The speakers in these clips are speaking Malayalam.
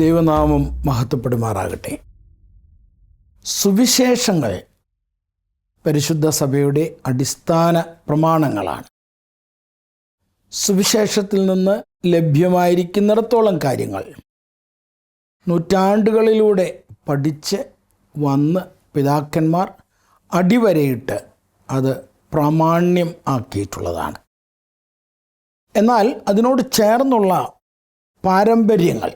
ദൈവനാമം മഹത്വപ്പെടുമാറാകട്ടെ. സുവിശേഷങ്ങൾ പരിശുദ്ധ സഭയുടെ അടിസ്ഥാന പ്രമാണങ്ങളാണ്. സുവിശേഷത്തിൽ നിന്ന് ലഭ്യമായിരിക്കുന്നിടത്തോളം കാര്യങ്ങൾ നൂറ്റാണ്ടുകളിലൂടെ പഠിച്ച് വന്ന് പിതാക്കന്മാർ അടിവരയിട്ട് അത് പ്രാമാണ്യം ആക്കിയിട്ടുള്ളതാണ്. എന്നാൽ അതിനോട് ചേർന്നുള്ള പാരമ്പര്യങ്ങൾ,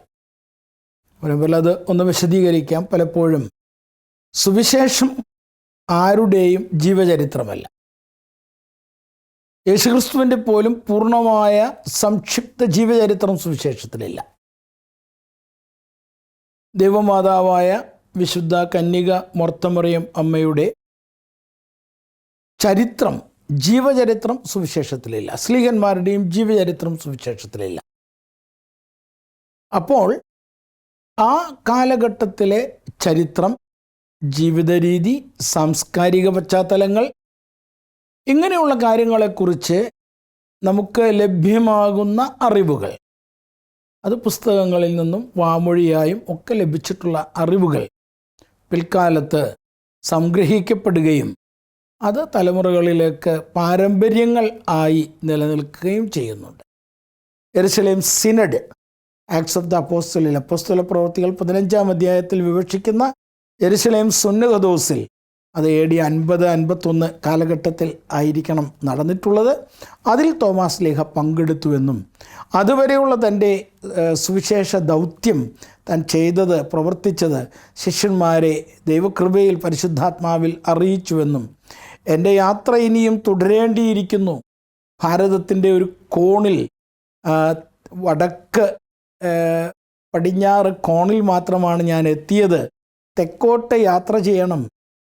അത് ഒന്ന് വിശദീകരിക്കാം. പലപ്പോഴും സുവിശേഷം ആരുടെയും ജീവചരിത്രമല്ല. യേശുക്രിസ്തുവിൻ്റെ പോലും പൂർണ്ണമായ സംക്ഷിപ്ത ജീവചരിത്രം സുവിശേഷത്തിലില്ല. ദൈവമാതാവായ വിശുദ്ധ കന്യക മർത്തമറിയം അമ്മയുടെ ചരിത്രം, ജീവചരിത്രം സുവിശേഷത്തിലില്ല. ശ്ലീഹന്മാരുടെയും ജീവചരിത്രം സുവിശേഷത്തിലില്ല. അപ്പോൾ ആ കാലഘട്ടത്തിലെ ചരിത്രം, ജീവിത രീതി, സാംസ്കാരിക പശ്ചാത്തലങ്ങൾ, ഇങ്ങനെയുള്ള കാര്യങ്ങളെക്കുറിച്ച് നമുക്ക് ലഭ്യമാകുന്ന അറിവുകൾ, അത് പുസ്തകങ്ങളിൽ നിന്നും വാമൊഴിയായും ഒക്കെ ലഭിച്ചിട്ടുള്ള അറിവുകൾ പിൽക്കാലത്ത് സംഗ്രഹിക്കപ്പെടുകയും അത് തലമുറകളിലേക്ക് പാരമ്പര്യങ്ങൾ ആയി നിലനിൽക്കുകയും ചെയ്യുന്നുണ്ട്. യെരുശലേം സിനഡ്, ആക്ട്സ് ഓഫ് ദ അപ്പോസ്തലിൽ, അപ്പോസ്തല പ്രവൃത്തികൾ 15-ാം അധ്യായത്തിൽ വിവക്ഷിക്കുന്ന യെരുശലേം സുന്നഹദോസിൽ അത് AD 50-51 കാലഘട്ടത്തിൽ ആയിരിക്കണം നടന്നിട്ടുള്ളത്. അതിൽ തോമാസ് ലീഹ പങ്കെടുത്തുവെന്നും അതുവരെയുള്ള തൻ്റെ സുവിശേഷ ദൗത്യം താൻ ചെയ്തത്, പ്രവർത്തിച്ചത് ശിഷ്യന്മാരെ ദൈവകൃപയിൽ പരിശുദ്ധാത്മാവിൽ അറിയിച്ചുവെന്നും എൻ്റെ യാത്ര ഇനിയും തുടരേണ്ടിയിരിക്കുന്നു, ഭാരതത്തിൻ്റെ ഒരു കോണിൽ, വടക്ക് പടിഞ്ഞാറ് കോണിൽ മാത്രമാണ് ഞാൻ എത്തിയത്, തെക്കോട്ട് യാത്ര ചെയ്യണം,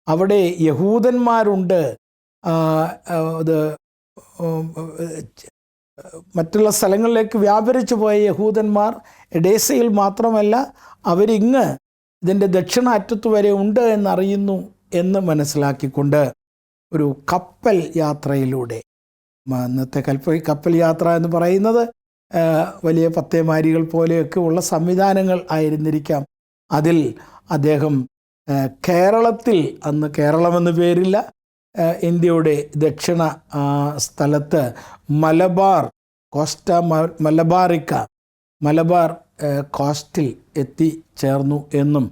അവിടെ യഹൂദന്മാരുണ്ട്, അത് മറ്റുള്ള സ്ഥലങ്ങളിലേക്ക് വ്യാപരിച്ചു പോയ യഹൂദന്മാർ എഡേസയിൽ മാത്രമല്ല അവരിങ്ങ് ഇതിൻ്റെ ദക്ഷിണ അറ്റത്ത് വരെ ഉണ്ട് എന്നറിയുന്നു എന്ന് മനസ്സിലാക്കിക്കൊണ്ട് ഒരു കപ്പൽ യാത്രയിലൂടെ, ഇന്നത്തെ കപ്പൽ യാത്ര എന്ന് പറയുന്നത് വലിയ പത്തേമാരികൾ പോലെയൊക്കെ ഉള്ള സംവിധാനങ്ങൾ ആയിരുന്നിരിക്കാം. അതിൽ അദ്ദേഹം കേരളത്തിൽ, അന്ന് കേരളമെന്ന് പേരില്ല, ഇന്ത്യയുടെ ദക്ഷിണ സ്ഥലത്ത് മലബാർ കോസ്റ്റിൽ എത്തിച്ചേർന്നു എന്നും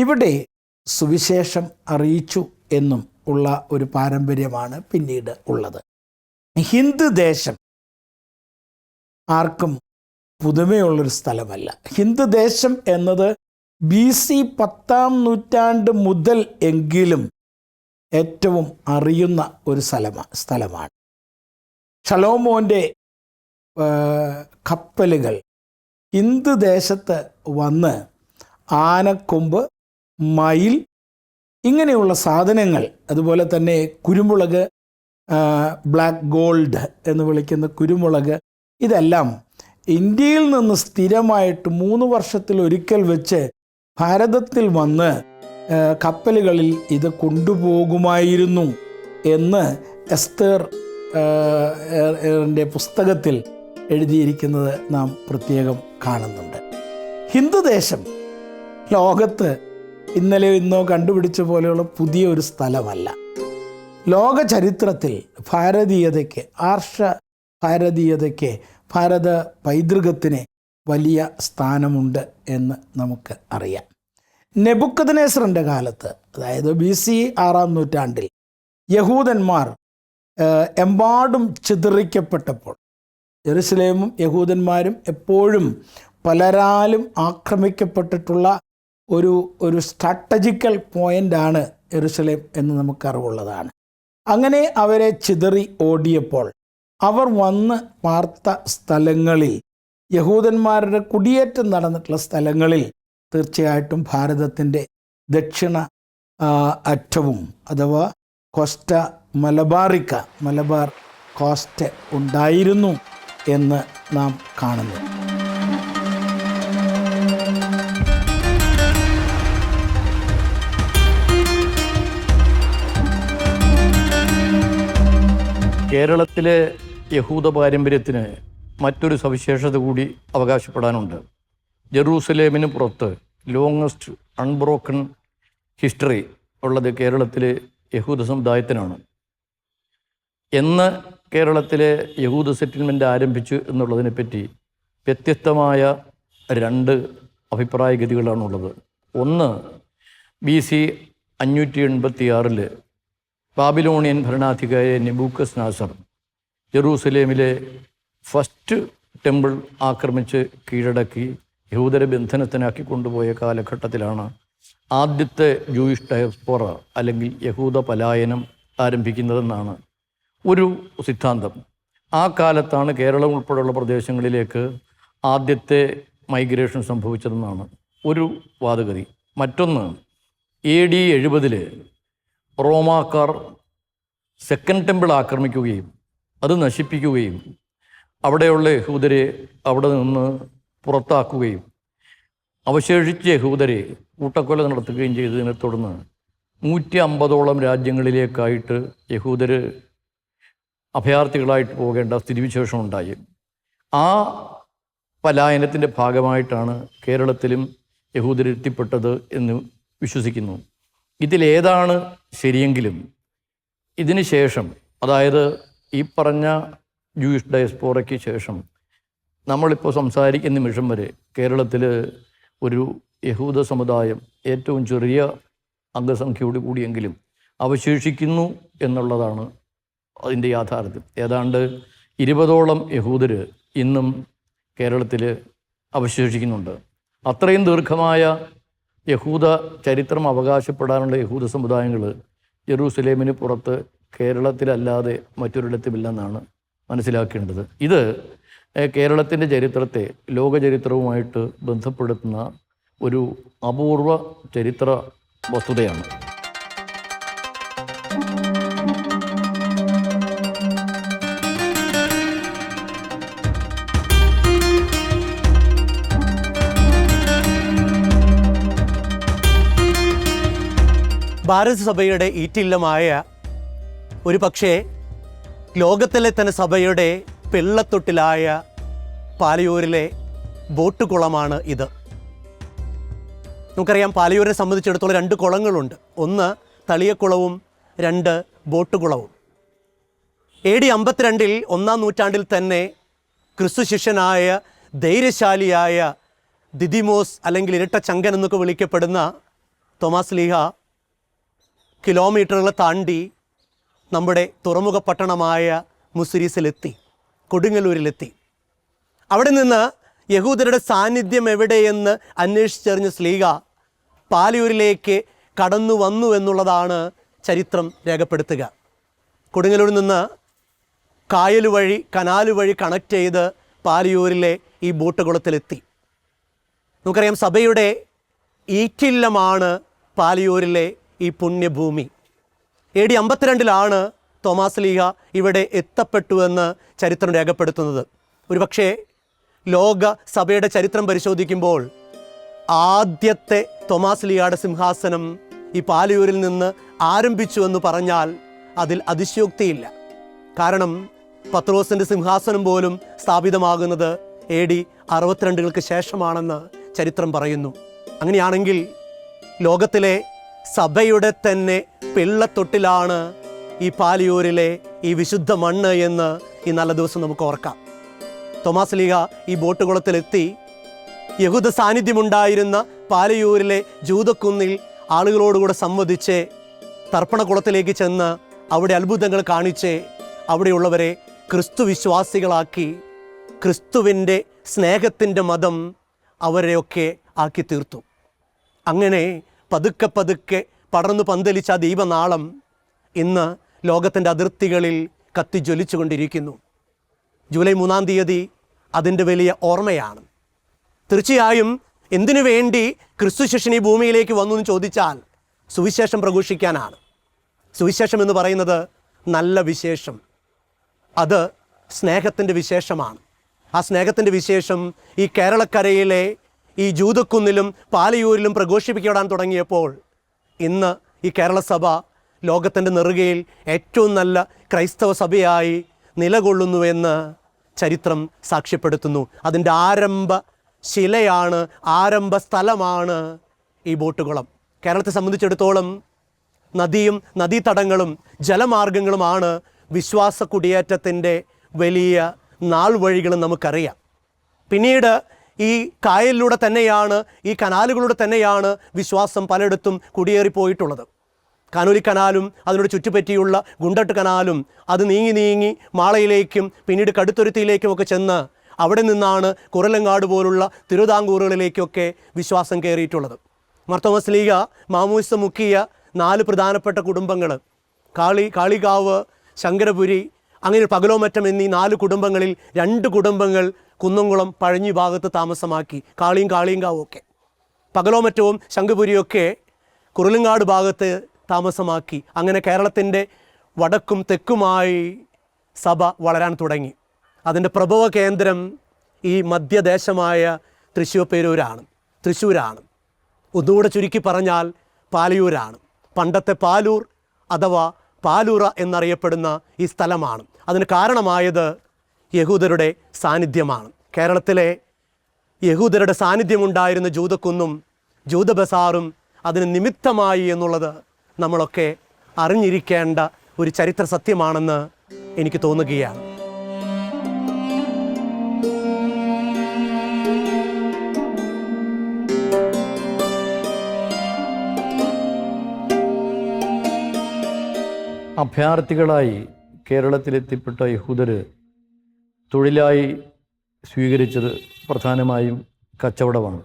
ഇവിടെ സുവിശേഷം അറിയിച്ചു എന്നും ഉള്ള ഒരു പാരമ്പര്യമാണ് പിന്നീട് ഉള്ളത്. ഹിന്ദു ദേശം ആർക്കും പുതുമയുള്ളൊരു സ്ഥലമല്ല. ഹിന്ദു ദേശം എന്നത് BC 10-ാം നൂറ്റാണ്ട് മുതൽ എങ്കിലും ഏറ്റവും അറിയുന്ന ഒരു സ്ഥലമാണ്. ഷലോമോൻ്റെ കപ്പലുകൾ ഹിന്ദു ദേശത്ത് വന്ന് ആനക്കൊമ്പ്, മയിൽ, ഇങ്ങനെയുള്ള സാധനങ്ങൾ, അതുപോലെ തന്നെ കുരുമുളക്, ബ്ലാക്ക് ഗോൾഡ് എന്ന് വിളിക്കുന്ന കുരുമുളക്, ഇതെല്ലാം ഇന്ത്യയിൽ നിന്ന് സ്ഥിരമായിട്ട് 3 വർഷത്തിലൊരിക്കൽ വെച്ച് ഭാരതത്തിൽ വന്ന് കപ്പലുകളിൽ ഇത് കൊണ്ടുപോകുമായിരുന്നു എന്ന് എസ്തേറിൻ്റെ പുസ്തകത്തിൽ എഴുതിയിരിക്കുന്നത് നാം പ്രത്യേകം കാണുന്നുണ്ട്. ഹിന്ദുദേശം ലോകത്ത് ഇന്നലെയോ ഇന്നോ കണ്ടുപിടിച്ച പോലെയുള്ള പുതിയ ഒരു സ്ഥലമല്ല. ലോക ചരിത്രത്തിൽ ഭാരതീയതയ്ക്ക്, ആർഷ ഭാരതീയതയ്ക്ക്, ഭാരത പൈതൃകത്തിന് വലിയ സ്ഥാനമുണ്ട് എന്ന് നമുക്ക് അറിയാം. നെബുക്കദ്നേസറിൻ്റെ കാലത്ത്, അതായത് BC 6-ാം നൂറ്റാണ്ടിൽ യഹൂദന്മാർ എമ്പാടും ചിതറിക്കപ്പെട്ടപ്പോൾ, യെരുശലേമും യഹൂദന്മാരും എപ്പോഴും പലരാലും ആക്രമിക്കപ്പെട്ടിട്ടുള്ള ഒരു സ്ട്രാറ്റജിക്കൽ പോയിൻ്റാണ് യെരുശലേം എന്ന് നമുക്കറിവുള്ളതാണ്. അങ്ങനെ അവരെ ചിതറി ഓടിയപ്പോൾ അവർ വന്ന് പാർത്ത സ്ഥലങ്ങളിൽ, യഹൂദന്മാരുടെ കുടിയേറ്റം നടന്നിട്ടുള്ള സ്ഥലങ്ങളിൽ തീർച്ചയായിട്ടും ഭാരതത്തിൻ്റെ ദക്ഷിണ അറ്റവും അഥവാ കോസ്റ്റ മലബാർ കോസ്റ്റ് ഉണ്ടായിരുന്നു എന്ന് നാം കാണുന്നു. കേരളത്തിലെ യഹൂദ പാരമ്പര്യത്തിന് മറ്റൊരു സവിശേഷത കൂടി അവകാശപ്പെടാനുണ്ട്. ജെറൂസലേമിന് പുറത്ത് ലോങ്ങസ്റ്റ് അൺബ്രോക്കൺ ഹിസ്റ്ററി ഉള്ളത് കേരളത്തിലെ യഹൂദ സമുദായത്തിനാണ്. എന്ന് കേരളത്തിലെ യഹൂദ സെറ്റിൽമെൻ്റ് ആരംഭിച്ചു എന്നുള്ളതിനെപ്പറ്റി വ്യത്യസ്തമായ രണ്ട് അഭിപ്രായഗതികളാണുള്ളത്. ഒന്ന്, BC 586 ബാബിലോണിയൻ ഭരണാധികാരി നെബൂക്കദ്നേസർ ജെറൂസലേമിലെ ഫസ്റ്റ് ടെമ്പിൾ ആക്രമിച്ച് കീഴടക്കി യഹൂദരെ ബന്ധനത്തിനാക്കി കൊണ്ടുപോയ കാലഘട്ടത്തിലാണ് ആദ്യത്തെ ജൂയിഷ് ഡയസ്പോറ അല്ലെങ്കിൽ യഹൂദ പലായനം ആരംഭിക്കുന്നതെന്നാണ് ഒരു സിദ്ധാന്തം. ആ കാലത്താണ് കേരളം ഉൾപ്പെടെയുള്ള പ്രദേശങ്ങളിലേക്ക് ആദ്യത്തെ മൈഗ്രേഷൻ സംഭവിച്ചതെന്നാണ് ഒരു വാദഗതി. മറ്റൊന്ന്, AD 70 റോമാക്കാർ സെക്കൻഡ് ടെമ്പിൾ ആക്രമിക്കുകയും അത് നശിപ്പിക്കുകയും അവിടെയുള്ള യഹൂദരെ അവിടെ നിന്ന് പുറത്താക്കുകയും അവശേഷിച്ച യഹൂദരെ കൂട്ടക്കൊല നടത്തുകയും ചെയ്തതിനെ തുടർന്ന് 150ഓളം രാജ്യങ്ങളിലേക്കായിട്ട് യഹൂദർ അഭയാർത്ഥികളായിട്ട് പോകേണ്ട സ്ഥിതിവിശേഷം ഉണ്ടായി. ആ പലായനത്തിൻ്റെ ഭാഗമായിട്ടാണ് കേരളത്തിലും യഹൂദരെത്തിപ്പെട്ടത് എന്ന് വിശ്വസിക്കുന്നു. ഇതിലേതാണ് ശരിയെങ്കിലും ഇതിന് ശേഷം, അതായത് ഈ പറഞ്ഞ ജൂയിഷ് ഡയസ്പോറയ്ക്ക് ശേഷം നമ്മളിപ്പോൾ സംസാരിക്കുന്ന നിമിഷം വരെ കേരളത്തിൽ ഒരു യഹൂദ സമുദായം ഏറ്റവും ചെറിയ അംഗസംഖ്യയോട് കൂടിയെങ്കിലും അവശേഷിക്കുന്നു എന്നുള്ളതാണ് അതിൻ്റെ യാഥാർത്ഥ്യം. ഏതാണ്ട് 20ഓളം യഹൂദർ ഇന്നും കേരളത്തിൽ അവശേഷിക്കുന്നുണ്ട്. അത്രയും ദീർഘമായ യഹൂദ ചരിത്രം അവകാശപ്പെടാനുള്ള യഹൂദ സമുദായങ്ങൾ ജെറൂസലേമിന് പുറത്ത് കേരളത്തിലല്ലാതെ മറ്റൊരിടത്തുമില്ലെന്നാണ് മനസ്സിലാക്കേണ്ടത്. ഇത് കേരളത്തിൻ്റെ ചരിത്രത്തെ ലോകചരിത്രവുമായിട്ട് ബന്ധപ്പെടുത്തുന്ന ഒരു അപൂർവ ചരിത്ര വസ്തുതയാണ്. ഭാരത സഭയുടെ ഈറ്റില്ലമായ ഒരു പക്ഷേ ലോകത്തിലെ തന്നെ സഭയുടെ വെള്ളത്തൊട്ടിലായ പാലയൂരിലെ ബോട്ട് കുളമാണ് ഇത്. നമുക്കറിയാം, പാലയൂരിനെ സംബന്ധിച്ചിടത്തോളം 2 കുളങ്ങളുണ്ട്. ഒന്ന് തളിയക്കുളവും 2 ബോട്ട് കുളവും. AD 52 1-ാം നൂറ്റാണ്ടിൽ തന്നെ ക്രിസ്തു ശിഷ്യനായ ധൈര്യശാലിയായ ദിദിമോസ് അല്ലെങ്കിൽ ഇരട്ട ചങ്കൻ എന്നൊക്കെ വിളിക്കപ്പെടുന്ന തോമാസ് ലീഹ കിലോമീറ്ററുകൾ താണ്ടി നമ്മുടെ തുറമുഖ പട്ടണമായ മുസിരീസിലെത്തി, കൊടുങ്ങല്ലൂരിലെത്തി. അവിടെ നിന്ന് യഹൂദരുടെ സാന്നിധ്യം എവിടെയെന്ന് അന്വേഷിച്ചറിഞ്ഞ സ്ലീഹ പാലയൂരിലേക്ക് കടന്നു വന്നു എന്നുള്ളതാണ് ചരിത്രം രേഖപ്പെടുത്തുക. കൊടുങ്ങല്ലൂരിൽ നിന്ന് കായൽ വഴി, കനാല് വഴി കണക്ട് ചെയ്ത് പാലയൂരിലെ ഈ ബോട്ട് കുളത്തിലെത്തി. നമുക്കറിയാം, സഭയുടെ ഈറ്റില്ലമാണ് പാലയൂരിലെ ഈ പുണ്യഭൂമി. AD 52 തോമാസ് ലീഹ ഇവിടെ എത്തപ്പെട്ടുവെന്ന് ചരിത്രം രേഖപ്പെടുത്തുന്നത്. ഒരുപക്ഷേ ലോക സഭയുടെ ചരിത്രം പരിശോധിക്കുമ്പോൾ ആദ്യത്തെ തോമാസ് ലീഹയുടെ സിംഹാസനം ഈ പാലയൂരിൽ നിന്ന് ആരംഭിച്ചുവെന്ന് പറഞ്ഞാൽ അതിൽ അതിശയോക്തിയില്ല. കാരണം പത്രോസിൻ്റെ സിംഹാസനം പോലും സ്ഥാപിതമാകുന്നത് AD 62 ശേഷമാണെന്ന് ചരിത്രം പറയുന്നു. അങ്ങനെയാണെങ്കിൽ ലോകത്തിലെ സഭയുടെ തന്നെ പിള്ളത്തൊട്ടിലാണ് ഈ പാലയൂരിലെ ഈ വിശുദ്ധ മണ്ണ് എന്ന് ഈ നല്ല ദിവസം നമുക്ക് ഓർക്കാം. തോമാസ് ലീഹ ഈ ബോട്ട് കുളത്തിലെത്തി യഹൂദ സാന്നിധ്യമുണ്ടായിരുന്ന പാലയൂരിലെ ജൂതക്കുന്നിൽ ആളുകളോടുകൂടെ സംവദിച്ച് തർപ്പണക്കുളത്തിലേക്ക് ചെന്ന് അവിടെ അത്ഭുതങ്ങൾ കാണിച്ച് അവിടെയുള്ളവരെ ക്രിസ്തു വിശ്വാസികളാക്കി ക്രിസ്തുവിൻ്റെ സ്നേഹത്തിൻ്റെ മതം അവരെയൊക്കെ ആക്കി തീർത്തു. അങ്ങനെ പതുക്കെ പതുക്കെ പടർന്നു പന്തലിച്ച ആ ദീപനാളം ഇന്ന് ലോകത്തിൻ്റെ അതിർത്തികളിൽ കത്തിജ്വലിച്ചു കൊണ്ടിരിക്കുന്നു. ജൂലൈ 3-ാം തീയതി അതിൻ്റെ വലിയ ഓർമ്മയാണ്. തീർച്ചയായും എന്തിനു വേണ്ടി ക്രിസ്തു ശിഷ്യൻ ഈ ഭൂമിയിലേക്ക് വന്നു എന്ന് ചോദിച്ചാൽ സുവിശേഷം പ്രഘോഷിക്കാനാണ്. സുവിശേഷം എന്ന് പറയുന്നത് നല്ല വിശേഷം, അത് സ്നേഹത്തിൻ്റെ വിശേഷമാണ്. ആ സ്നേഹത്തിൻ്റെ വിശേഷം ഈ കേരളക്കരയിലെ ഈ ജൂതക്കുന്നിലും പാലയൂരിലും പ്രഘോഷിപ്പിക്കപ്പെടാൻ തുടങ്ങിയപ്പോൾ ഇന്ന് ഈ കേരള സഭ ലോകത്തിൻ്റെ നെറുകയിൽ ഏറ്റവും നല്ല ക്രൈസ്തവ സഭയായി നിലകൊള്ളുന്നുവെന്ന് ചരിത്രം സാക്ഷ്യപ്പെടുത്തുന്നു. അതിൻ്റെ ആരംഭ ശിലയാണ്, ആരംഭ സ്ഥലമാണ് ഈ ബോട്ടുകുളം. കേരളത്തെ സംബന്ധിച്ചിടത്തോളം നദിയും നദീതടങ്ങളും ജലമാർഗങ്ങളുമാണ് വിശ്വാസ കുടിയേറ്റത്തിൻ്റെ വലിയ നാൾ വഴികളും നമുക്കറിയാം. പിന്നീട് ഈ കായലിലൂടെ തന്നെയാണ്, ഈ കനാലുകളിലൂടെ തന്നെയാണ് വിശ്വാസം പലയിടത്തും കുടിയേറിപ്പോയിട്ടുള്ളത്. കാനൂലി കനാലും അതിനോട് ചുറ്റുപറ്റിയുള്ള ഗുണ്ടട്ട് കനാലും അത് നീങ്ങി മാളയിലേക്കും പിന്നീട് കടുത്തുരുത്തിയിലേക്കും ഒക്കെ ചെന്ന് അവിടെ നിന്നാണ് കുറലങ്ങാട് പോലുള്ള തിരുവിതാംകൂറുകളിലേക്കൊക്കെ വിശ്വാസം കയറിയിട്ടുള്ളത്. മാർത്തോമാ ലീഗ മാമൂസ മുക്കിയ 4 പ്രധാനപ്പെട്ട കുടുംബങ്ങൾ, കാളികാവ്, ശങ്കരപുരി, അങ്ങനെ പകലോമറ്റം എന്നീ 4 കുടുംബങ്ങളിൽ 2 കുടുംബങ്ങൾ കുന്നംകുളം പഴഞ്ഞി ഭാഗത്ത് താമസമാക്കി. കാളിയും ഒക്കെ. പകലോമറ്റവും ശംഖുപുരിയൊക്കെ കുറുലങ്ങാട് ഭാഗത്ത് താമസമാക്കി. അങ്ങനെ കേരളത്തിൻ്റെ വടക്കും തെക്കുമായി സഭ വളരാൻ തുടങ്ങി. അതിൻ്റെ പ്രഭവ കേന്ദ്രം ഈ മധ്യദേശമായ തൃശ്ശൂരാണ്. ഒന്നുകൂടെ ചുരുക്കി പറഞ്ഞാൽ പാലയൂരാണ്. പണ്ടത്തെ പാലൂർ അഥവാ പാലൂറ എന്നറിയപ്പെടുന്ന ഈ സ്ഥലമാണ്. അതിന് കാരണമായത് യഹൂദരുടെ സാന്നിധ്യമാണ്. കേരളത്തിലെ യഹൂദരുടെ സാന്നിധ്യമുണ്ടായിരുന്ന ജൂതക്കുന്നും ജൂത ബസാറും അതിന് നിമിത്തമായി എന്നുള്ളത് നമ്മളൊക്കെ അറിഞ്ഞിരിക്കേണ്ട ഒരു ചരിത്ര സത്യമാണെന്ന് എനിക്ക് തോന്നുകയാണ്. അഭയാർത്ഥികളായി കേരളത്തിലെത്തിപ്പെട്ട യഹൂദർ തൊഴിലായി സ്വീകരിച്ചത് പ്രധാനമായും കച്ചവടമാണ്.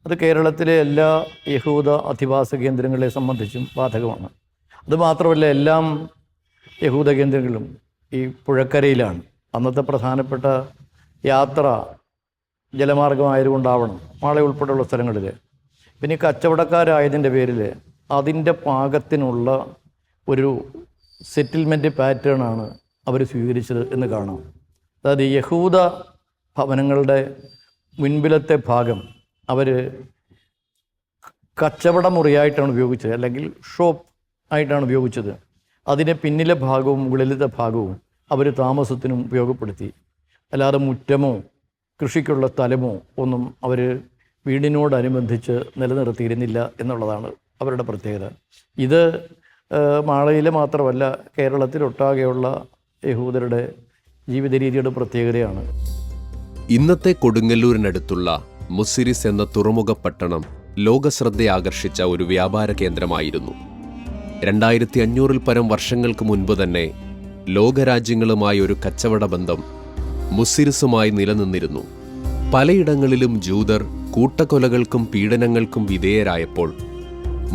അത് കേരളത്തിലെ എല്ലാ യഹൂദ അധിവാസ കേന്ദ്രങ്ങളെ സംബന്ധിച്ചും ബാധകമാണ്. അതുമാത്രമല്ല, എല്ലാം യഹൂദ കേന്ദ്രങ്ങളും ഈ പുഴക്കരയിലാണ്. അന്നത്തെ പ്രധാനപ്പെട്ട യാത്ര ജലമാർഗമായതുകൊണ്ടാവണം മാള ഉൾപ്പെടെയുള്ള സ്ഥലങ്ങളിൽ. പിന്നെ കച്ചവടക്കാരായതിൻ്റെ പേരിൽ അതിൻ്റെ പാകത്തിനുള്ള ഒരു സെറ്റിൽമെൻറ്റ് പാറ്റേണാണ് അവർ സ്വീകരിച്ചത് എന്ന് കാണാം. അതായത് യഹൂദ ഭവനങ്ങളുടെ മുൻപിലത്തെ ഭാഗം അവർ കച്ചവട മുറിയായിട്ടാണ് ഉപയോഗിച്ചത്, അല്ലെങ്കിൽ ഷോപ്പ് ആയിട്ടാണ് ഉപയോഗിച്ചത്. അതിൻ്റെ പിന്നിലെ ഭാഗവും മുകളിലത്തെ ഭാഗവും അവർ താമസത്തിനും ഉപയോഗപ്പെടുത്തി. അല്ലാതെ മുറ്റമോ കൃഷിക്കുള്ള സ്ഥലമോ ഒന്നും അവർ വീടിനോടനുബന്ധിച്ച് നിലനിർത്തിയിരുന്നില്ല എന്നുള്ളതാണ് അവരുടെ പ്രത്യേകത. ഇത് മാളയിലെ മാത്രമല്ല, കേരളത്തിലൊട്ടാകെയുള്ള യഹൂദരുടെ ജീവിത രീതിയുടെ പ്രത്യേകതയാണ്. ഇന്നത്തെ കൊടുങ്ങല്ലൂരിനടുത്തുള്ള മുസിരിസ് എന്ന തുറമുഖ പട്ടണം ലോകശ്രദ്ധയാകർഷിച്ച ഒരു വ്യാപാര കേന്ദ്രമായിരുന്നു. 2500-ൽ പരം വർഷങ്ങൾക്ക് മുൻപ് തന്നെ ലോകരാജ്യങ്ങളുമായി ഒരു കച്ചവട ബന്ധം മുസിരിസുമായി നിലനിന്നിരുന്നു. പലയിടങ്ങളിലും ജൂതർ കൂട്ടക്കൊലകൾക്കും പീഡനങ്ങൾക്കും വിധേയരായപ്പോൾ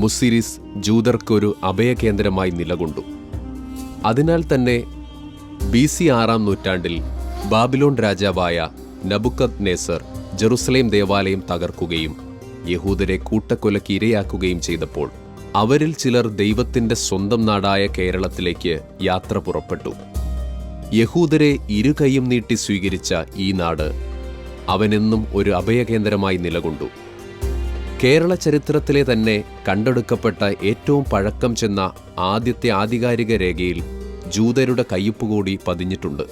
മുസിരിസ് ജൂതർക്കൊരു അഭയകേന്ദ്രമായി നിലകൊണ്ടു. അതിനാൽ തന്നെ BC 6-ാം നൂറ്റാണ്ടിൽ ബാബിലോൺ രാജാവായ നബുക്കദ്നേസർ ജെറുസലേം ദേവാലയം തകർക്കുകയും യഹൂദരെ കൂട്ടക്കൊലയ്ക്ക് ഇരയാക്കുകയും ചെയ്തപ്പോൾ അവരിൽ ചിലർ ദൈവത്തിന്റെ സ്വന്തം നാടായ കേരളത്തിലേക്ക് യാത്ര പുറപ്പെട്ടു. യഹൂദരെ ഇരുകൈയും നീട്ടി സ്വീകരിച്ച ഈ നാട് അവനെന്നും ഒരു അഭയകേന്ദ്രമായി നിലകൊണ്ടു. കേരള ചരിത്രത്തിലെ തന്നെ കണ്ടെടുക്കപ്പെട്ട ഏറ്റവും പഴക്കം ചെന്ന ആദ്യത്തെ ആധികാരിക രേഖയിൽ ജൂതരുടെ കയ്യൊപ്പുകൂടി പതിഞ്ഞിട്ടുണ്ട്.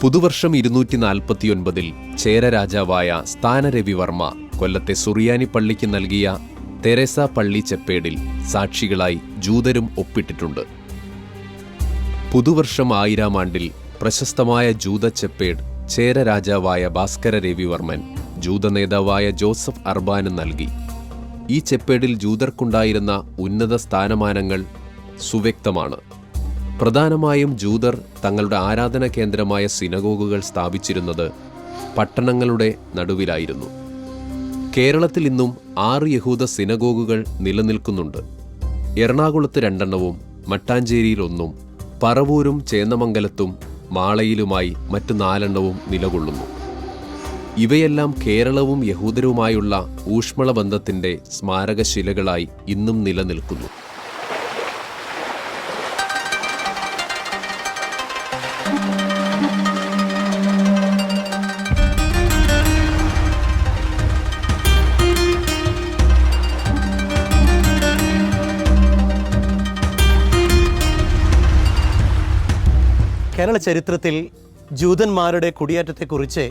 പുതുവർഷം 249-ൽ ചേര രാജാവായ സ്ഥാനരവിവർമ്മ കൊല്ലത്തെ സുറിയാനി പള്ളിക്ക് നൽകിയ തെരേസ പള്ളി ചെപ്പേടിൽ സാക്ഷികളായി ജൂതരും ഒപ്പിട്ടിട്ടുണ്ട്. പുതുവർഷം 1000-ാം ആണ്ടിൽ പ്രശസ്തമായ ജൂത ചെപ്പേട് ചേര രാജാവായ ഭാസ്കര രവിവർമ്മൻ ജൂത നേതാവായ ജോസഫ് അർബാന് നൽകി. ഈ ചെപ്പേടിൽ ജൂതർക്കുണ്ടായിരുന്ന ഉന്നത സ്ഥാനമാനങ്ങൾ സുവ്യക്തമാണ്. പ്രധാനമായും ജൂതർ തങ്ങളുടെ ആരാധന കേന്ദ്രമായ സിനഗോഗുകൾ സ്ഥാപിച്ചിരുന്നത് പട്ടണങ്ങളുടെ നടുവിലായിരുന്നു. കേരളത്തിൽ ഇന്നും 6 യഹൂദ സിനഗോഗുകൾ നിലനിൽക്കുന്നുണ്ട്. എറണാകുളത്ത് 2 മട്ടാഞ്ചേരിയിൽ 1, പറവൂരും ചേന്നമംഗലത്തും മാളയിലുമായി മറ്റ് 4 നിലകൊള്ളുന്നു. ഇവയെല്ലാം കേരളവും യഹൂദരുമായുള്ള ഊഷ്മള ബന്ധത്തിന്റെ സ്മാരകശിലകളായി ഇന്നും നിലനിൽക്കുന്നു. കേരള ചരിത്രത്തിൽ ജൂതന്മാരുടെ കുടിയേറ്റത്തെക്കുറിച്ച്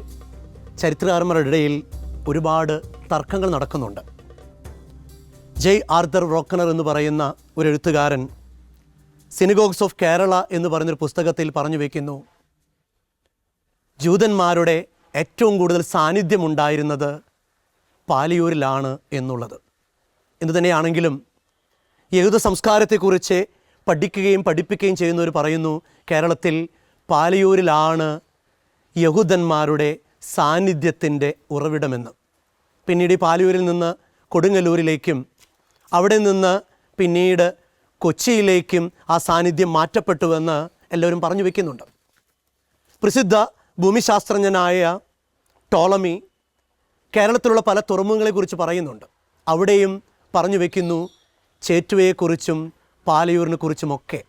ചരിത്രകാരന്മാരുടെ ഇടയിൽ ഒരുപാട് തർക്കങ്ങൾ നടക്കുന്നുണ്ട്. ജെയ് ആർതർ റോക്കണർ എന്ന് പറയുന്ന ഒരു എഴുത്തുകാരൻ സിനഗോഗ്സ് ഓഫ് കേരള എന്ന് പറയുന്നൊരു പുസ്തകത്തിൽ പറഞ്ഞു വയ്ക്കുന്നു, ജൂതന്മാരുടെ ഏറ്റവും കൂടുതൽ സാന്നിധ്യമുണ്ടായിരുന്നത് പാലിയൂരിലാണ് എന്നുള്ളത്. എന്തു തന്നെയാണെങ്കിലും യഹൂദ സംസ്കാരത്തെക്കുറിച്ച് പഠിക്കുകയും പഠിപ്പിക്കുകയും ചെയ്യുന്നവർ പറയുന്നു, കേരളത്തിൽ പാലിയൂരിലാണ് യഹൂദന്മാരുടെ സാന്നിധ്യത്തിൻ്റെ ഉറവിടമെന്ന്. പിന്നീട് ഈ പാലിയൂരിൽ നിന്ന് കൊടുങ്ങല്ലൂരിലേക്കും അവിടെ നിന്ന് പിന്നീട് കൊച്ചിയിലേക്കും ആ സാന്നിധ്യം മാറ്റപ്പെട്ടുവെന്ന് എല്ലാവരും പറഞ്ഞു വയ്ക്കുന്നുണ്ട്. പ്രസിദ്ധ ഭൂമിശാസ്ത്രജ്ഞനായ ടോളമി കേരളത്തിലുള്ള പല തുറമുഖങ്ങളെക്കുറിച്ച് പറയുന്നുണ്ട്. അവിടെയും പറഞ്ഞു വയ്ക്കുന്നു ചേറ്റുവയെക്കുറിച്ചും പാലയൂരിനെ കുറിച്ചുമൊക്കെ.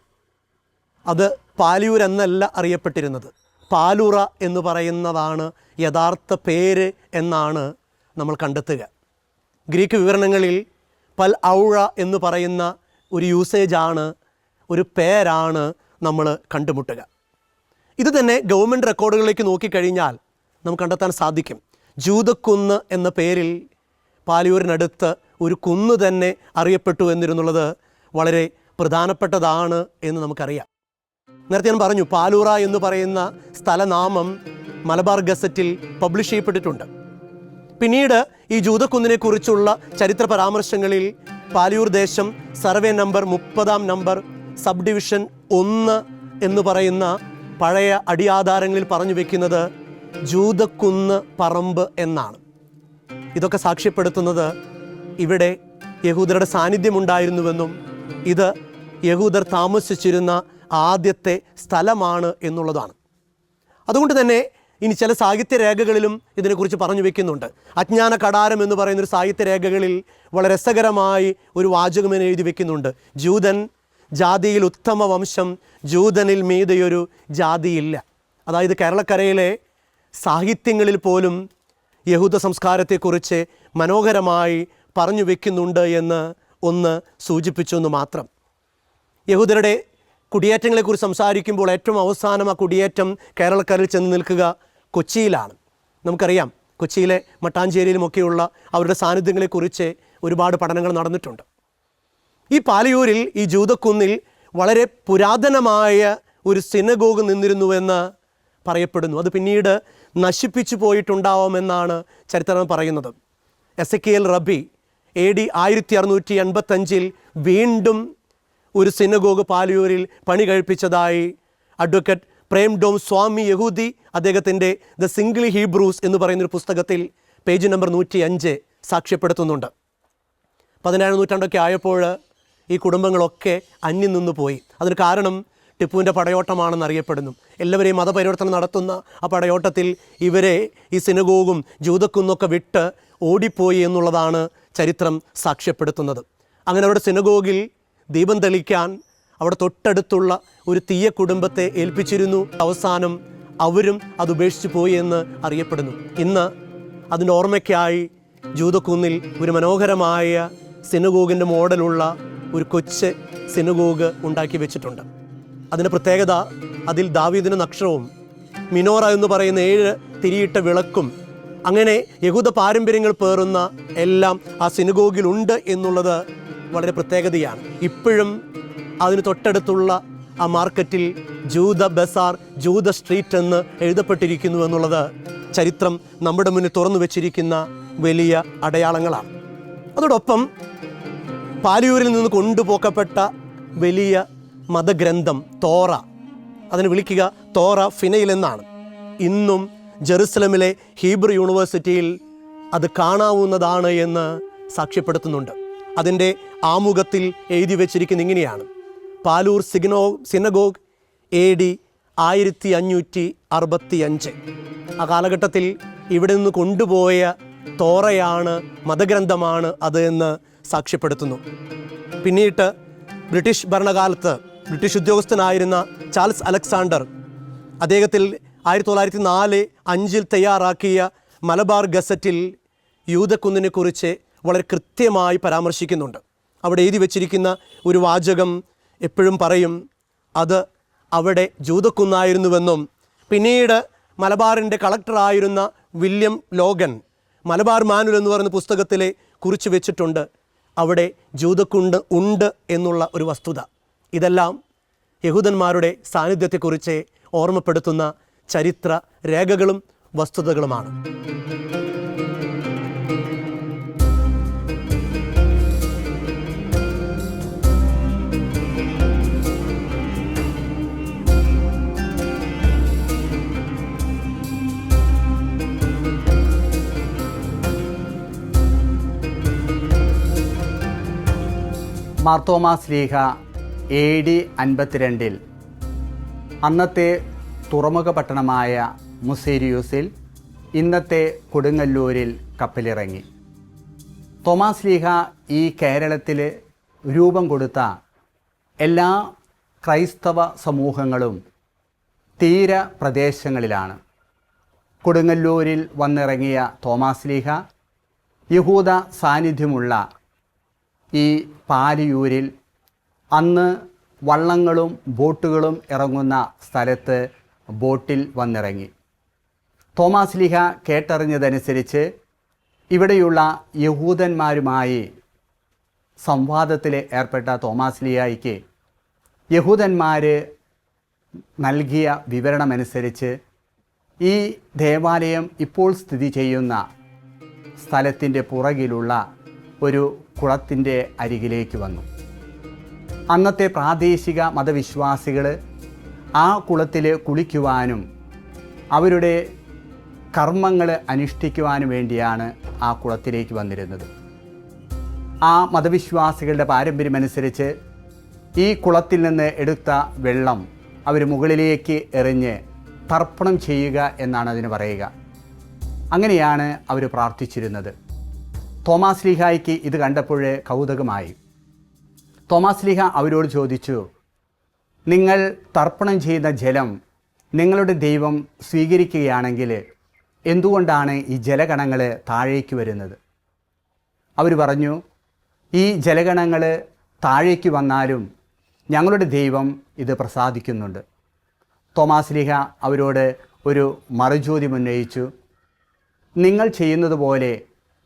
അത് പാലിയൂർ എന്നല്ല അറിയപ്പെട്ടിരുന്നത്, പാലൂറ എന്ന് പറയുന്നതാണ് യഥാർത്ഥ പേര് എന്നാണ് നമ്മൾ കണ്ടെത്തുക. ഗ്രീക്ക് വിവരണങ്ങളിൽ പൽ ഔഴ എന്ന് പറയുന്ന ഒരു യൂസേജാണ്, ഒരു പേരാണ് നമ്മൾ കണ്ടുമുട്ടുക. ഇത് തന്നെ ഗവൺമെൻറ് റെക്കോർഡുകളിലേക്ക് നോക്കിക്കഴിഞ്ഞാൽ നമുക്ക് കണ്ടെത്താൻ സാധിക്കും. ജൂതക്കുന്ന് എന്ന പേരിൽ പാലിയൂരിനടുത്ത് ഒരു കുന്ന് തന്നെ അറിയപ്പെട്ടു എന്നിരുന്നുള്ളത് വളരെ പ്രധാനപ്പെട്ടതാണ് എന്ന് നമുക്കറിയാം. നേരത്തെ ഞാൻ പറഞ്ഞു, പാലൂറ എന്ന് പറയുന്ന സ്ഥലനാമം മലബാർ ഗസറ്റിൽ പബ്ലിഷ് ചെയ്യപ്പെട്ടിട്ടുണ്ട്. പിന്നീട് ഈ ജൂതക്കുന്നിനെക്കുറിച്ചുള്ള ചരിത്ര പരാമർശങ്ങളിൽ പാലിയൂർ ദേശം survey number 30 number sub division 1 എന്ന് പറയുന്ന പഴയ അടിയാധാരങ്ങളിൽ പറഞ്ഞു വയ്ക്കുന്നത് ജൂതക്കുന്ന് പറമ്പ് എന്നാണ്. ഇതൊക്കെ സാക്ഷ്യപ്പെടുത്തുന്നത് ഇവിടെ യഹൂദരുടെ സാന്നിധ്യമുണ്ടായിരുന്നുവെന്നും ഇത് യഹൂദർ താമസിച്ചിരുന്ന ആദ്യത്തെ സ്ഥലമാണ് എന്നുള്ളതാണ്. അതുകൊണ്ട് തന്നെ ഇനി ചില സാഹിത്യരേഖകളിലും ഇതിനെക്കുറിച്ച് പറഞ്ഞു വയ്ക്കുന്നുണ്ട്. അജ്ഞാന കടാരം എന്ന് പറയുന്നൊരു സാഹിത്യരേഖകളിൽ വളരെ രസകരമായി ഒരു വാചകമെന്ന് എഴുതി വയ്ക്കുന്നുണ്ട്, ജൂതൻ ജാതിയിൽ ഉത്തമ വംശം, ജൂതനിൽ മീതെയൊരു ജാതിയില്ല. അതായത് കേരളക്കരയിലെ സാഹിത്യങ്ങളിൽ പോലും യഹൂദ സംസ്കാരത്തെക്കുറിച്ച് മനോഹരമായി പറഞ്ഞു വയ്ക്കുന്നുണ്ട് എന്ന് ഒന്ന് സൂചിപ്പിച്ചു എന്ന് മാത്രം. യഹൂദരുടെ കുടിയേറ്റങ്ങളെക്കുറിച്ച് സംസാരിക്കുമ്പോൾ ഏറ്റവും അവസാനം ആ കുടിയേറ്റം കേരളക്കരയിൽ ചെന്ന് നിൽക്കുക കൊച്ചിയിലാണ്. നമുക്കറിയാം, കൊച്ചിയിലെ മട്ടാഞ്ചേരിയിലുമൊക്കെയുള്ള അവരുടെ സാന്നിധ്യങ്ങളെക്കുറിച്ച് ഒരുപാട് പഠനങ്ങൾ നടന്നിട്ടുണ്ട്. ഈ പാലയൂരിൽ, ഈ ജൂതക്കുന്നിൽ വളരെ പുരാതനമായ ഒരു സിനഗോഗ് നിന്നിരുന്നുവെന്ന് പറയപ്പെടുന്നു. അത് പിന്നീട് നശിപ്പിച്ചു പോയിട്ടുണ്ടാവുമെന്നാണ് ചരിത്രം പറയുന്നത്. എസെക്കിയേൽ റബി AD 1685 വീണ്ടും ഒരു സിനഗോഗ് പാലയൂരിൽ പണി കഴിപ്പിച്ചതായി അഡ്വക്കേറ്റ് പ്രേംഡോം സ്വാമി യഹൂദി അദ്ദേഹത്തിൻ്റെ ദ സിംഗ്ലി ഹീബ്രൂസ് എന്ന് പറയുന്നൊരു പുസ്തകത്തിൽ പേജ് നമ്പർ 105 സാക്ഷ്യപ്പെടുത്തുന്നുണ്ട്. 17ാം നൂറ്റാണ്ടൊക്കെ ആയപ്പോൾ ഈ കുടുംബങ്ങളൊക്കെ അന്യം നിന്ന് പോയി. അതിന് കാരണം ടിപ്പുവിൻ്റെ പടയോട്ടമാണെന്ന് അറിയപ്പെടുന്നു. എല്ലാവരെയും മതപരിവർത്തനം നടത്തുന്ന ആ പടയോട്ടത്തിൽ ഇവരെ ഈ സിനഗോഗും ജൂതക്കുന്നൊക്കെ വിട്ട് ഓടിപ്പോയി എന്നുള്ളതാണ് ചരിത്രം സാക്ഷ്യപ്പെടുത്തുന്നത്. അങ്ങനെ അവരുടെ സിനഗോഗിൽ ദീപം തെളിക്കാൻ അവിടെ തൊട്ടടുത്തുള്ള ഒരു തീയ കുടുംബത്തെ ഏൽപ്പിച്ചിരുന്നു. അവസാനം അവരും അത് ഉപേക്ഷിച്ച് പോയി എന്ന് അറിയപ്പെടുന്നു. ഇന്ന് അതിൻ്റെ ഓർമ്മയ്ക്കായി ജൂതക്കുന്നിൽ ഒരു മനോഹരമായ സിനഗോഗിൻ്റെ മോഡലുള്ള ഒരു കൊച്ച് സിനഗോഗ് ഉണ്ടാക്കി വെച്ചിട്ടുണ്ട്. അതിൻ്റെ പ്രത്യേകത, അതിൽ ദാവീദിൻ്റെ നക്ഷത്രവും മിനോറ എന്ന് പറയുന്ന 7 തിരിയിട്ട വിളക്കും അങ്ങനെ യഹൂദ പാരമ്പര്യങ്ങൾ പേറുന്ന എല്ലാം ആ സിനഗോഗിലുണ്ട് എന്നുള്ളത് വളരെ പ്രത്യേകതയാണ്. ഇപ്പോഴും അതിന് തൊട്ടടുത്തുള്ള ആ മാർക്കറ്റിൽ ജൂത ബസാർ, ജൂത സ്ട്രീറ്റ് എന്ന് എഴുതപ്പെട്ടിരിക്കുന്നു എന്നുള്ളത് ചരിത്രം നമ്മുടെ മുന്നിൽ തുറന്നു വെച്ചിരിക്കുന്ന വലിയ അടയാളങ്ങളാണ്. അതോടൊപ്പം പാലിയൂരിൽ നിന്ന് കൊണ്ടുപോക്കപ്പെട്ട വലിയ മതഗ്രന്ഥം തോറ, അതിന് വിളിക്കുക തോറ ഫിനയിൽ എന്നാണ്. ഇന്നും ജെറുസലമിലെ ഹീബ്രു യൂണിവേഴ്സിറ്റിയിൽ അത് കാണാവുന്നതാണ് എന്ന് സാക്ഷ്യപ്പെടുത്തുന്നുണ്ട്. അതിൻ്റെ ആമുഖത്തിൽ എഴുതി വച്ചിരിക്കുന്ന ഇങ്ങനെയാണ്: പാലൂർ സിനഗോഗ് AD 1565. ആ കാലഘട്ടത്തിൽ ഇവിടെ നിന്ന് കൊണ്ടുപോയ തോറയാണ്, മതഗ്രന്ഥമാണ് അത് എന്ന് സാക്ഷ്യപ്പെടുത്തുന്നു. പിന്നീട് ബ്രിട്ടീഷ് ഭരണകാലത്ത് ബ്രിട്ടീഷ് ഉദ്യോഗസ്ഥനായിരുന്ന ചാൾസ് അലക്സാണ്ടർ അദ്ദേഹത്തിൽ 1904-5 തയ്യാറാക്കിയ മലബാർ ഗസറ്റിൽ യൂതക്കുന്നിനെക്കുറിച്ച് വളരെ കൃത്യമായി പരാമർശിക്കുന്നുണ്ട്. അവിടെ എഴുതി വച്ചിരിക്കുന്ന ഒരു വാചകം എപ്പോഴും പറയും, അത് അവിടെ ജൂതക്കുന്നായിരുന്നുവെന്നും പിന്നീട് മലബാറിൻ്റെ കളക്ടറായിരുന്ന വില്യം ലോഗൻ മലബാർ മാനുവൽ എന്ന് പറയുന്ന പുസ്തകത്തിൽ കുറിച്ച് വെച്ചിട്ടുണ്ട്. അവിടെ ജൂതക്കുണ്ട് ഉണ്ട് എന്നുള്ള ഒരു വസ്തുത. ഇതെല്ലാം യഹൂദന്മാരുടെ സാന്നിധ്യത്തെക്കുറിച്ച് ഓർമ്മപ്പെടുത്തുന്ന ചരിത്ര രേഖകളും വസ്തുതകളുമാണ്. മാർത്തോമാ ശ്ലീഹ AD 52 അന്നത്തെ തുറമുഖ പട്ടണമായ മുസേരിയൂസിൽ ഇന്നത്തെ കൊടുങ്ങല്ലൂരിൽ കപ്പലിറങ്ങി. തോമാസ് ശ്ലീഹ ഈ കേരളത്തിൽ രൂപം കൊടുത്ത എല്ലാ ക്രൈസ്തവ സമൂഹങ്ങളും തീരപ്രദേശങ്ങളിലാണ്. കൊടുങ്ങല്ലൂരിൽ വന്നിറങ്ങിയ തോമാസ് ശ്ലീഹ യഹൂദ സാന്നിധ്യമുള്ള ഈ പാലിയൂരിൽ അന്ന് വള്ളങ്ങളും ബോട്ടുകളും ഇറങ്ങുന്ന സ്ഥലത്ത് ബോട്ടിൽ വന്നിറങ്ങി. തോമാസ് ശ്ലീഹ കേട്ടറിഞ്ഞതനുസരിച്ച് ഇവിടെയുള്ള യഹൂദന്മാരുമായി സംവാദത്തിൽ ഏർപ്പെട്ട തോമാസ് ശ്ലീഹായ്ക്ക് യഹൂദന്മാർ നൽകിയ വിവരണമനുസരിച്ച് ഈ ദേവാലയം ഇപ്പോൾ സ്ഥിതി ചെയ്യുന്ന സ്ഥലത്തിൻ്റെ പുറകിലുള്ള ഒരു കുളത്തിൻ്റെ അരികിലേക്ക് വന്നു. അന്നത്തെ പ്രാദേശിക മതവിശ്വാസികൾ ആ കുളത്തിൽ കുളിക്കുവാനും അവരുടെ കർമ്മങ്ങൾ അനുഷ്ഠിക്കുവാനും വേണ്ടിയാണ് ആ കുളത്തിലേക്ക് വന്നിരുന്നത്. ആ മതവിശ്വാസികളുടെ പാരമ്പര്യമനുസരിച്ച് ഈ കുളത്തിൽ നിന്ന് എടുത്ത വെള്ളം അവർ മുകളിലേക്ക് എറിഞ്ഞ് തർപ്പണം ചെയ്യുക എന്നാണ് അതിന് പറയുക. അങ്ങനെയാണ് അവർ പ്രാർത്ഥിച്ചിരുന്നത്. തോമാസ് ശ്ലീഹായ്ക്ക് ഇത് കണ്ടപ്പോൾ കൗതുകമായി. തോമാസ് ശ്ലീഹ അവരോട് ചോദിച്ചു, നിങ്ങൾ തർപ്പണം ചെയ്ത ജലം നിങ്ങളുടെ ദൈവം സ്വീകരിക്കുകയാണെങ്കിൽ എന്തുകൊണ്ടാണ് ഈ ജലഗണങ്ങൾ താഴേക്ക് വരുന്നത്? അവർ പറഞ്ഞു, ഈ ജലഗണങ്ങൾ താഴേക്ക് വന്നാലും ഞങ്ങളുടെ ദൈവം ഇത് പ്രസാദിക്കുന്നുണ്ട്. തോമാസ് ശ്ലീഹ അവരോട് ഒരു മറുചോദ്യം ഉന്നയിച്ചു. നിങ്ങൾ ചെയ്യുന്നത് പോലെ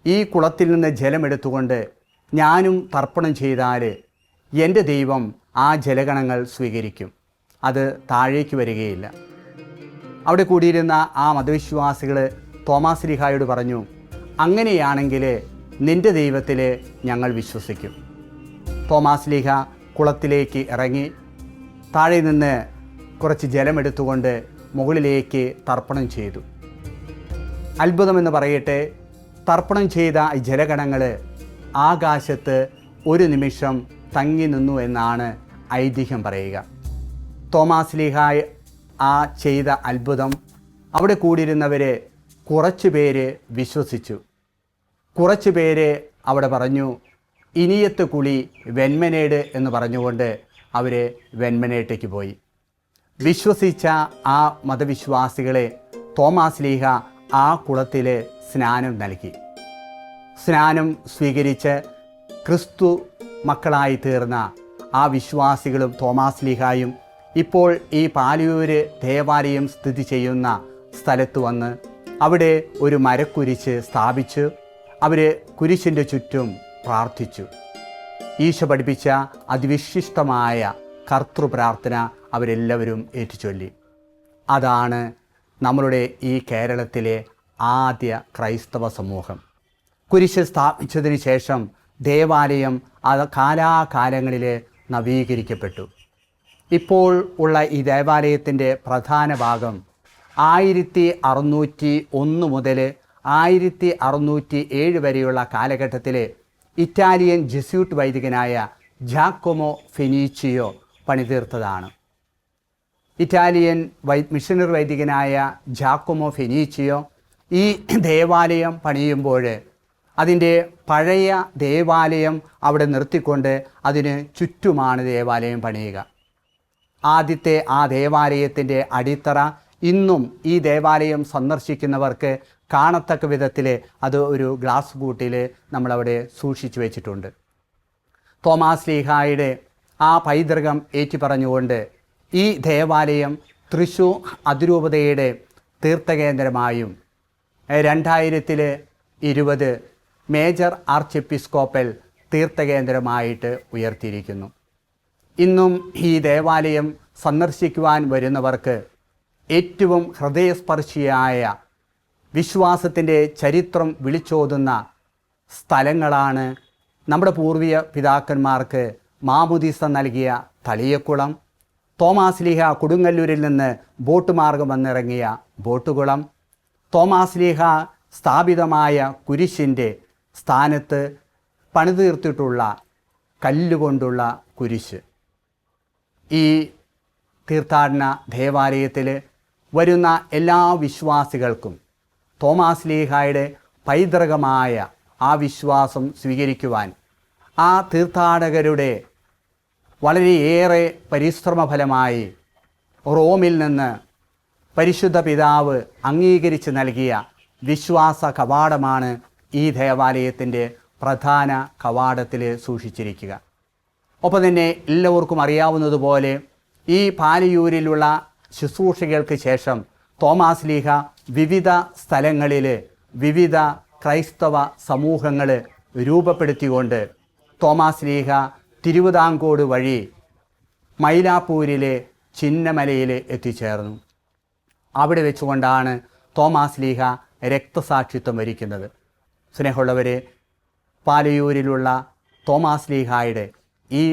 ഈ കുളത്തിൽ നിന്ന് ജലമെടുത്തുകൊണ്ട് ഞാനും തർപ്പണം ചെയ്താൽ എൻ്റെ ദൈവം ആ ജലഗണങ്ങൾ സ്വീകരിക്കും, അത് താഴേക്ക് വരികയില്ല. അവിടെ കൂടിയിരുന്ന ആ മതവിശ്വാസികൾ തോമാസ് ശ്ലീഹായോട് പറഞ്ഞു, അങ്ങനെയാണെങ്കിൽ നിൻ്റെ ദൈവത്തിൽ ഞങ്ങൾ വിശ്വസിക്കും. തോമാസ് ശ്ലീഹ കുളത്തിലേക്ക് ഇറങ്ങി താഴെ നിന്ന് കുറച്ച് ജലമെടുത്തുകൊണ്ട് മുകളിലേക്ക് തർപ്പണം ചെയ്തു. അത്ഭുതമെന്ന് പറയട്ടെ, തർപ്പണം ചെയ്ത ഈ ജലഗണങ്ങൾ ആകാശത്ത് ഒരു നിമിഷം തങ്ങി നിന്നു എന്നാണ് ഐതിഹ്യം പറയുക. തോമാസ് ശ്ലീഹ ആ ചെയ്ത അത്ഭുതം അവിടെ കൂടിയിരുന്നവരെ കുറച്ച് പേര് വിശ്വസിച്ചു. കുറച്ച് പേര് അവിടെ പറഞ്ഞു, ഇനിയത്ത് കുളി വെൺമനേട് എന്ന് പറഞ്ഞുകൊണ്ട് അവർ വെൺമനേട്ടേക്ക് പോയി. വിശ്വസിച്ച ആ മതവിശ്വാസികളെ തോമാസ് ശ്ലീഹ ആ കുളത്തിൽ സ്നാനം നൽകി. സ്നാനം സ്വീകരിച്ച് ക്രിസ്തു മക്കളായി തീർന്ന ആ വിശ്വാസികളും തോമാസ് ശ്ലീഹായും ഇപ്പോൾ ഈ പാലിയൂര് ദേവാലയം സ്ഥിതി ചെയ്യുന്ന സ്ഥലത്ത് വന്ന് അവിടെ ഒരു മരക്കുരിശ് സ്ഥാപിച്ചു. അവർ കുരിശിൻ്റെ ചുറ്റും പ്രാർത്ഥിച്ചു. ഈശോ പഠിപ്പിച്ച അതിവിശിഷ്ടമായ കർത്തൃപ്രാർത്ഥന അവരെല്ലാവരും ഏറ്റുചൊല്ലി. അതാണ് നമ്മളുടെ ഈ കേരളത്തിലെ ആദ്യ ക്രൈസ്തവ സമൂഹം. കുരിശ് സ്ഥാപിച്ചതിന് ശേഷം ദേവാലയം അത് കാലാകാലങ്ങളിൽ നവീകരിക്കപ്പെട്ടു. ഇപ്പോൾ ഉള്ള ഈ ദേവാലയത്തിൻ്റെ പ്രധാന ഭാഗം 1601 മുതൽ 1607 വരെയുള്ള കാലഘട്ടത്തിൽ ഇറ്റാലിയൻ ജെസ്യൂട്ട് വൈദികനായ ജാക്കോമോ ഫെനീച്ചിയോ പണിതീർത്തതാണ്. ഇറ്റാലിയൻ മിഷണറി വൈദികനായ ജാക്കോമോ ഫെനീച്ചിയോ ഈ ദേവാലയം പണിയുമ്പോൾ അതിൻ്റെ പഴയ ദേവാലയം അവിടെ നിർത്തിക്കൊണ്ട് അതിന് ചുറ്റുമാണ് ദേവാലയം പണിയുക. ആദ്യത്തെ ആ ദേവാലയത്തിൻ്റെ അടിത്തറ ഇന്നും ഈ ദേവാലയം സന്ദർശിക്കുന്നവർക്ക് കാണത്തക്ക വിധത്തിൽ അത് ഒരു ഗ്ലാസ് കൂട്ടിൽ നമ്മളവിടെ സൂക്ഷിച്ചു വെച്ചിട്ടുണ്ട്. തോമാസ് ശ്ലീഹായുടെ ആ പൈതൃകം ഏറ്റുപറഞ്ഞുകൊണ്ട് ഈ ദേവാലയം തൃശ്ശൂർ അതിരൂപതയുടെ തീർത്ഥകേന്ദ്രമായും 2020 മേജർ ആർച്ച് എപ്പിസ്കോപ്പൽ തീർത്ഥകേന്ദ്രമായിട്ട് ഉയർത്തിയിരിക്കുന്നു. ഇന്നും ഈ ദേവാലയം സന്ദർശിക്കുവാൻ വരുന്നവർക്ക് ഏറ്റവും ഹൃദയസ്പർശിയായ വിശ്വാസത്തിൻ്റെ ചരിത്രം വിളിച്ചോതുന്ന സ്ഥലങ്ങളാണ് നമ്മുടെ പൂർവിക പിതാക്കന്മാർക്ക് മാമുദീസ നൽകിയ തളിയക്കുളം, തോമാശ്ലീഹ കൊടുങ്ങല്ലൂരിൽ നിന്ന് ബോട്ട് മാർഗം വന്നിറങ്ങിയ ബോട്ടുകുളം, തോമാശ്ലീഹ സ്ഥാപിതമായ കുരിശിൻ്റെ സ്ഥാനത്ത് പണിതീർത്തിട്ടുള്ള കല്ലുകൊണ്ടുള്ള കുരിശ്. ഈ തീർത്ഥാടന ദേവാലയത്തിൽ വരുന്ന എല്ലാ വിശ്വാസികൾക്കും തോമാശ്ലീഹായുടെ പൈതൃകമായ ആ വിശ്വാസം സ്വീകരിക്കുവാൻ, ആ തീർത്ഥാടകരുടെ വളരെയേറെ പരിശ്രമഫലമായി റോമിൽ നിന്ന് പരിശുദ്ധ പിതാവ് അംഗീകരിച്ച് നൽകിയ വിശ്വാസ കവാടമാണ് ഈ ദേവാലയത്തിൻ്റെ പ്രധാന കവാടത്തിൽ സൂക്ഷിച്ചിരിക്കുക. ഒപ്പം തന്നെ എല്ലാവർക്കും അറിയാവുന്നതുപോലെ ഈ പാലിയൂരിലുള്ള ശുശ്രൂഷകൾക്ക് ശേഷം തോമാശ്ലീഹ വിവിധ സ്ഥലങ്ങളിൽ വിവിധ ക്രൈസ്തവ സമൂഹങ്ങൾ രൂപപ്പെടുത്തിക്കൊണ്ട് തോമാശ്ലീഹ തിരുവിതാംകോട് വഴി മൈലാപ്പൂരിലെ ചിന്നമലയിൽ എത്തിച്ചേർന്നു. അവിടെ വെച്ചുകൊണ്ടാണ് തോമാശ്ലീഹ രക്തസാക്ഷിത്വം വരിക്കുന്നത്. സ്നേഹമുള്ളവരെ, പാലയൂരിലുള്ള തോമാശ്ലീഹായുടെ ഈ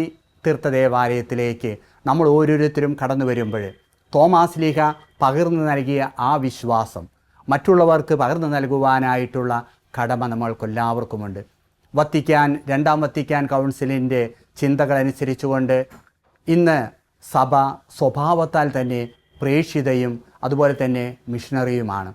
തീർത്ഥദേവാലയത്തിലേക്ക് നമ്മൾ ഓരോരുത്തരും കടന്നു വരുമ്പോൾ തോമാശ്ലീഹ പകർന്നു നൽകിയ ആ വിശ്വാസം മറ്റുള്ളവർക്ക് പകർന്നു നൽകുവാനായിട്ടുള്ള കടമ നമ്മൾക്കെല്ലാവർക്കുമുണ്ട്. രണ്ടാം വത്തിക്കാൻ കൗൺസിലിൻ്റെ ചിന്തകളനുസരിച്ചുകൊണ്ട് ഇന്ന് സഭ സ്വഭാവത്താൽ തന്നെ പ്രേക്ഷിതയും അതുപോലെ തന്നെ മിഷണറിയുമാണ്.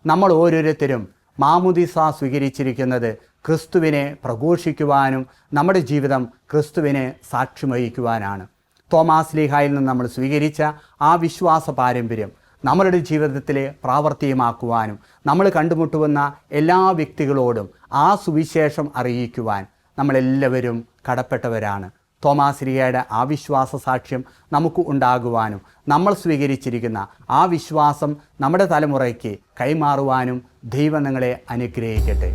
നമ്മൾ ഓരോരുത്തരും മാമുദീസ സ്വീകരിച്ചിരിക്കുന്നത് ക്രിസ്തുവിനെ പ്രഘോഷിക്കുവാനും നമ്മുടെ ജീവിതം ക്രിസ്തുവിനെ സാക്ഷ്യം വഹിക്കുവാനാണ്. തോമാശ്ലീഹായിൽ നിന്ന് നമ്മൾ സ്വീകരിച്ച ആ വിശ്വാസ പാരമ്പര്യം നമ്മളുടെ ജീവിതത്തിൽ പ്രാവർത്തികമാക്കുവാനും നമ്മൾ കണ്ടുമുട്ടുന്ന എല്ലാ വ്യക്തികളോടും ആ സുവിശേഷം അറിയിക്കുവാൻ നമ്മളെല്ലാവരും കടപ്പെട്ടവരാണ്. തോമാശ്ലീഹയുടെ ആ വിശ്വാസ സാക്ഷ്യം നമുക്ക് ഉണ്ടാകുവാനും നമ്മൾ സ്വീകരിച്ചിരിക്കുന്ന ആ വിശ്വാസം നമ്മുടെ തലമുറയ്ക്ക് കൈമാറുവാനും ദൈവം നിങ്ങളെ അനുഗ്രഹിക്കട്ടെ.